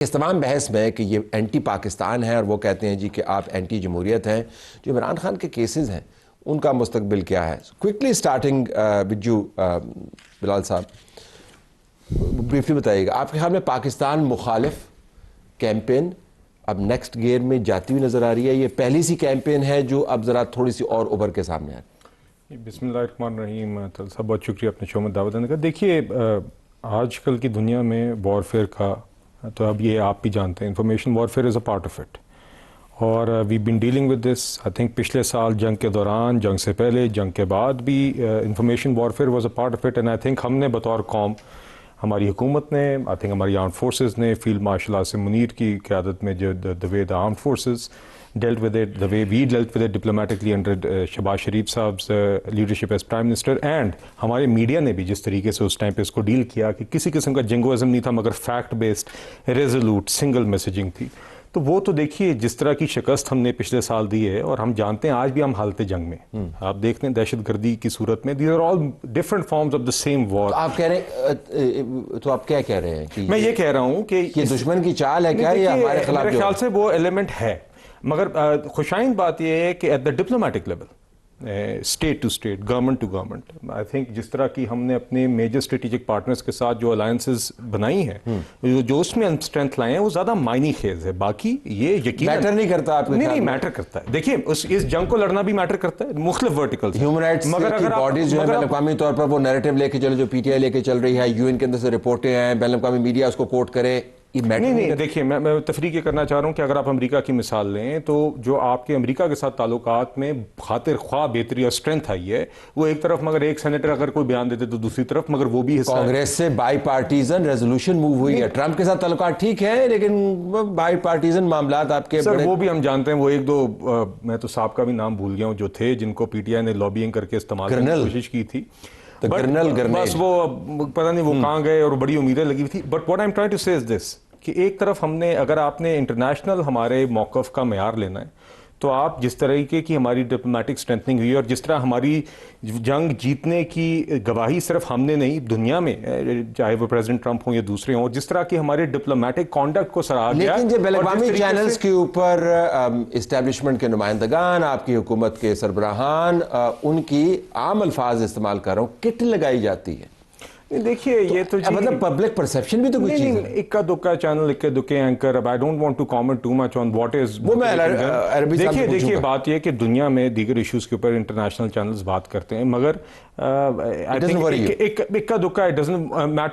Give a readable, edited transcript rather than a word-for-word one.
इस तमाम बहस में कि ये एंटी पाकिस्तान है और वो कहते हैं जी कि आप एंटी जमहूरियत हैं, जो इमरान खान के केसेस हैं उनका मुस्तकबिल क्या है। Quickly starting with you Bilal साहब, ब्रीफली बताइएगा, आपके ख्याल में पाकिस्तान मुखालिफ कैंपेन अब नेक्स्ट गियर में जाती हुई नज़र आ रही है? ये पहली सी कैंपेन है जो अब ज़रा थोड़ी सी और उभर के सामने आ रही है? बिस्मिल्लाहिर्रहमानिर्रहीम। साहब बहुत शुक्रिया अपने शो में दावत देने का। देखिए, आजकल की दुनिया में वॉरफेयर का तो अब ये आप भी जानते हैं, information warfare is a part of it. और we bin dealing with this I think पिछले साल जंग के दौरान, जंग से पहले, जंग के बाद भी information warfare was a part of it. And I think हमने बतौर कौम, हमारी हुकूमत ने, आई थिंक हमारी आर्म फोर्सेस ने, फील्ड मार्शल आसिम मुनीर की क़यादत में जो the way the arm forces dealt with it, the way we dealt with it diplomatically under Shahbaz Sharif साहब्स leadership as prime minister, and हमारे मीडिया ने भी जिस तरीके से उस टाइम पे इसको डील किया कि किसी किस्म का जिंगोइज्म नहीं था, मगर fact based resolute single messaging थी। तो वो तो देखिए जिस तरह की शिकस्त हमने पिछले साल दी है, और हम जानते हैं आज भी हम हालत जंग में, आप देखते हैं दहशत गर्दी की सूरत में, these are all different forms of the same war. आप कह रहे तो आप क्या कह रहे हैं कि मैं ये कह रहा हूँ कि दुश्मन की चाल है क्या, या हमारे खिलाफ? मेरे ख्याल से वो एलिमेंट है, मगर खुशाइन बात यह है कि at the diplomatic level, state to state, government to government, I think जिस तरह की हमने अपने मेजर स्ट्रेटेजिक पार्टनर्स के साथ जो अलायंसेस बनाई हैं, जो उसमें स्ट्रेंथ लाए हैं, वो ज़्यादा मायनी खेज है। बाकी ये यकीन मैटर नहीं करता आपके? नहीं मैटर करता है। देखिए इस जंग को लड़ना भी मैटर करता है, मुख्तलिफ वर्टिकल्स, ह्यूमन राइट्स मगर अगर बॉडीज जो है बैनुल-अक़वामी तौर पर वो नैरेटिव लेके चले, जो पीटीआई लेके चल रही है, यूएन के अंदर से रिपोर्टें हैं, बैनुल-अक़वामी मीडिया उसको कोट करे, नहीं देखिए, मैं तफरीक ये करना चाह रहा हूँ कि अगर आप अमेरिका की मिसाल लें, तो जो आपके अमेरिका के साथ ताल्लुकात में खातिर ख्वाह बेहतरी और स्ट्रेंथ आई है, वो एक तरफ, मगर एक सेनेटर अगर कोई बयान देते तो दूसरी तरफ, मगर वो भी कांग्रेस से बाई पार्टीजन रेजोल्यूशन मूव हुई है। ट्रंप के साथ ताल्लुकात ठीक है, लेकिन बाई पार्टीजन मामलात आपके सर वो भी हम जानते हैं। वो एक दो मैं तो साहब का भी नाम भूल गया हूँ जो थे, जिनको पीटीआई ने लॉबिंग करके इस्तेमाल करने की कोशिश की थी, बस वो पता नहीं वो कहाँ गए, और बड़ी उम्मीदें लगी थी। But what I am trying to say is this कि एक तरफ हमने, अगर आपने इंटरनेशनल हमारे मौक़िफ़ का मेयार लेना है, तो आप जिस तरीके की हमारी डिप्लोमेटिक स्ट्रेंथनिंग हुई, और जिस तरह हमारी जंग जीतने की गवाही सिर्फ हमने नहीं, दुनिया में, चाहे वो प्रेसिडेंट ट्रंप हो या दूसरे हों, जिस तरह की हमारी डिप्लोमेटिक कॉन्डक्ट को सराहा गया। लेकिन जब बैनुल-अक़वामी चैनल्स के ऊपर इस्टेब्लिशमेंट के नुमाइंदगान, आपकी हुकूमत के सरबराहान उनकी आम अल्फाज इस्तेमाल कर रहा हूँ, किट लगाई जाती है, देखिए ये तो मतलब पब्लिक परसेप्शन भी तो कुछ चीज़ है। इक्का दुक्का चैनल, इक्के दुक्के एंकर, अब I don't want to comment too much on what is वो। मैं देखिए बात ये है कि दुनिया में दीगर इश्यूज के ऊपर इंटरनेशनल चैनल्स बात करते हैं, मगर आई थिंक इक्का दुक्का इट डजंट मैटर।